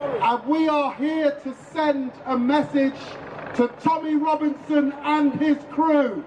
And we are here to send a message to Tommy Robinson and his crew.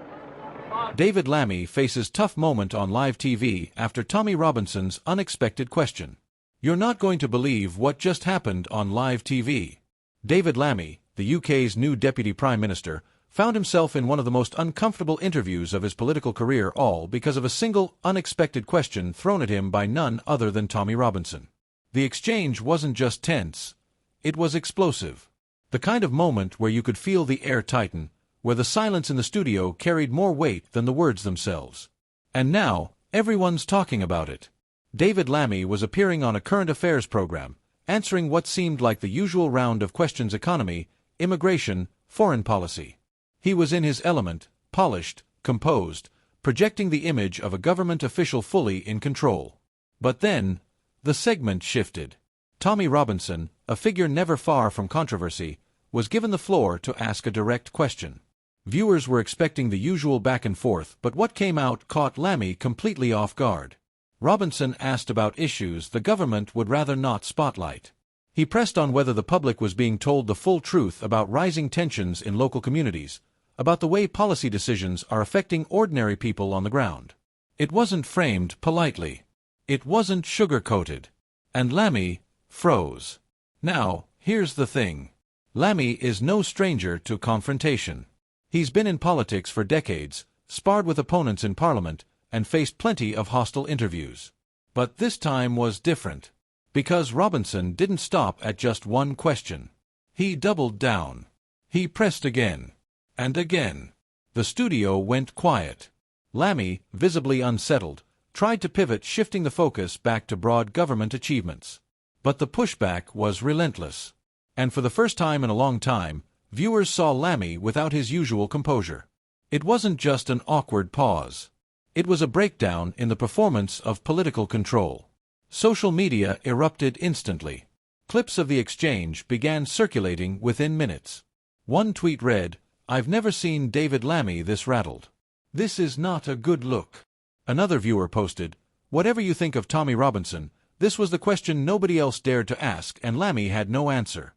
David Lammy faces tough moment on live TV after Tommy Robinson's unexpected question. You're not going to believe what just happened on live TV. David Lammy, the UK's new Deputy Prime Minister, found himself in one of the most uncomfortable interviews of his political career, all because of a single, unexpected question thrown at him by none other than Tommy Robinson. The exchange wasn't just tense, it was explosive. The kind of moment where you could feel the air tighten, where the silence in the studio carried more weight than the words themselves. And now, everyone's talking about it. David Lammy was appearing on a current affairs program, answering what seemed like the usual round of questions: economy, immigration, foreign policy. He was in his element, polished, composed, projecting the image of a government official fully in control. But then, the segment shifted. Tommy Robinson, a figure never far from controversy, was given the floor to ask a direct question. Viewers were expecting the usual back and forth, but what came out caught Lammy completely off guard. Robinson asked about issues the government would rather not spotlight. He pressed on whether the public was being told the full truth about rising tensions in local communities, about the way policy decisions are affecting ordinary people on the ground. It wasn't framed politely. It wasn't sugar-coated. And Lammy froze. Now, here's the thing. Lammy is no stranger to confrontation. He's been in politics for decades, sparred with opponents in Parliament, and faced plenty of hostile interviews. But this time was different. Because Robinson didn't stop at just one question. He doubled down. He pressed again. And again. The studio went quiet. Lammy, visibly unsettled, tried to pivot, shifting the focus back to broad government achievements. But the pushback was relentless. And for the first time in a long time, viewers saw Lammy without his usual composure. It wasn't just an awkward pause. It was a breakdown in the performance of political control. Social media erupted instantly. Clips of the exchange began circulating within minutes. One tweet read, "I've never seen David Lammy this rattled. This is not a good look." Another viewer posted, "Whatever you think of Tommy Robinson, this was the question nobody else dared to ask, and Lammy had no answer."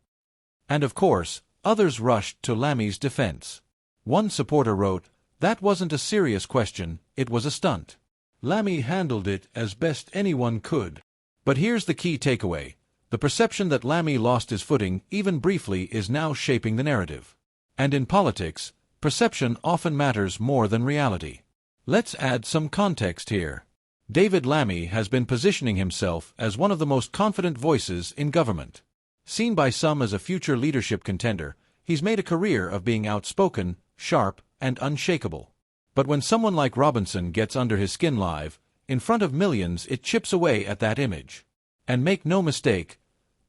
And of course, others rushed to Lammy's defense. One supporter wrote, "That wasn't a serious question, it was a stunt. Lammy handled it as best anyone could." But here's the key takeaway. The perception that Lammy lost his footing, even briefly, is now shaping the narrative. And in politics, perception often matters more than reality. Let's add some context here. David Lammy has been positioning himself as one of the most confident voices in government. Seen by some as a future leadership contender, he's made a career of being outspoken, sharp, and unshakable. But when someone like Robinson gets under his skin live, in front of millions, it chips away at that image. And make no mistake,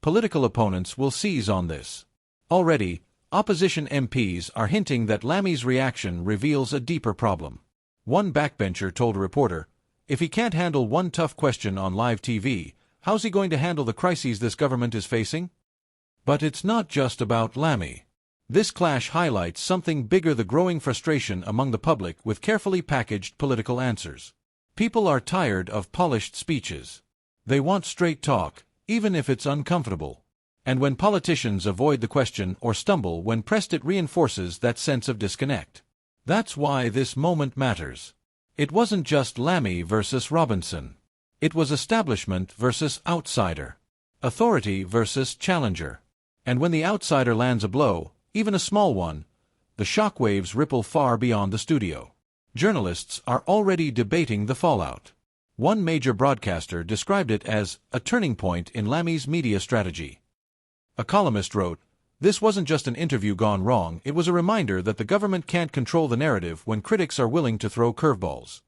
political opponents will seize on this. Already, opposition MPs are hinting that Lammy's reaction reveals a deeper problem. One backbencher told a reporter, "If he can't handle one tough question on live TV, how's he going to handle the crises this government is facing?" But it's not just about Lammy. This clash highlights something bigger: the growing frustration among the public with carefully packaged political answers. People are tired of polished speeches. They want straight talk, even if it's uncomfortable. And when politicians avoid the question or stumble when pressed, it reinforces that sense of disconnect. That's why this moment matters. It wasn't just Lammy versus Robinson. It was establishment versus outsider. Authority versus challenger. And when the outsider lands a blow, even a small one, the shockwaves ripple far beyond the studio. Journalists are already debating the fallout. One major broadcaster described it as a turning point in Lammy's media strategy. A columnist wrote, "This wasn't just an interview gone wrong, it was a reminder that the government can't control the narrative when critics are willing to throw curveballs."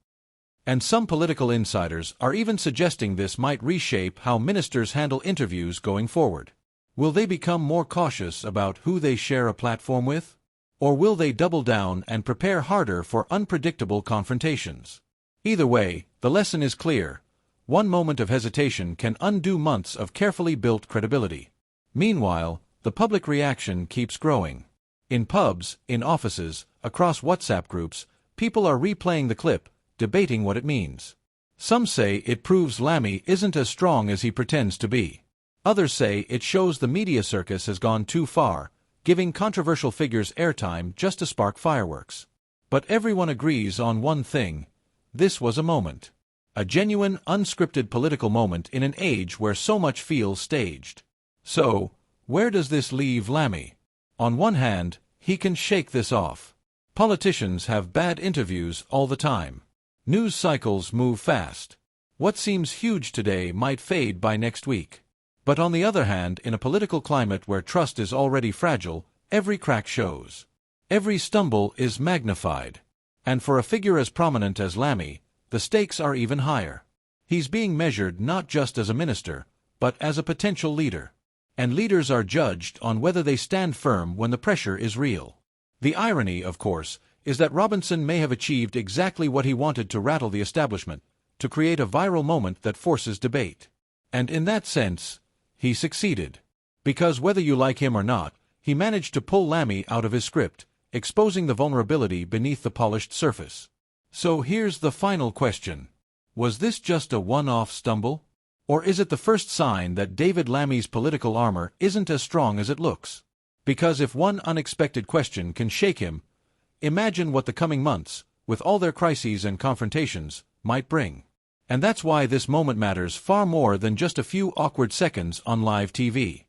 And some political insiders are even suggesting this might reshape how ministers handle interviews going forward. Will they become more cautious about who they share a platform with? Or will they double down and prepare harder for unpredictable confrontations? Either way, the lesson is clear. One moment of hesitation can undo months of carefully built credibility. Meanwhile, the public reaction keeps growing. In pubs, in offices, across WhatsApp groups, people are replaying the clip, debating what it means. Some say it proves Lammy isn't as strong as he pretends to be. Others say it shows the media circus has gone too far, giving controversial figures airtime just to spark fireworks. But everyone agrees on one thing: this was a moment. A genuine, unscripted political moment in an age where so much feels staged. So, where does this leave Lammy? On one hand, he can shake this off. Politicians have bad interviews all the time. News cycles move fast. What seems huge today might fade by next week. But on the other hand, in a political climate where trust is already fragile, every crack shows. Every stumble is magnified. And for a figure as prominent as Lammy, the stakes are even higher. He's being measured not just as a minister, but as a potential leader. And leaders are judged on whether they stand firm when the pressure is real. The irony, of course, is that Robinson may have achieved exactly what he wanted to rattle the establishment, to create a viral moment that forces debate. And in that sense, he succeeded. Because whether you like him or not, he managed to pull Lammy out of his script, exposing the vulnerability beneath the polished surface. So here's the final question. Was this just a one-off stumble? Or is it the first sign that David Lammy's political armor isn't as strong as it looks? Because if one unexpected question can shake him, imagine what the coming months, with all their crises and confrontations, might bring. And that's why this moment matters far more than just a few awkward seconds on live TV.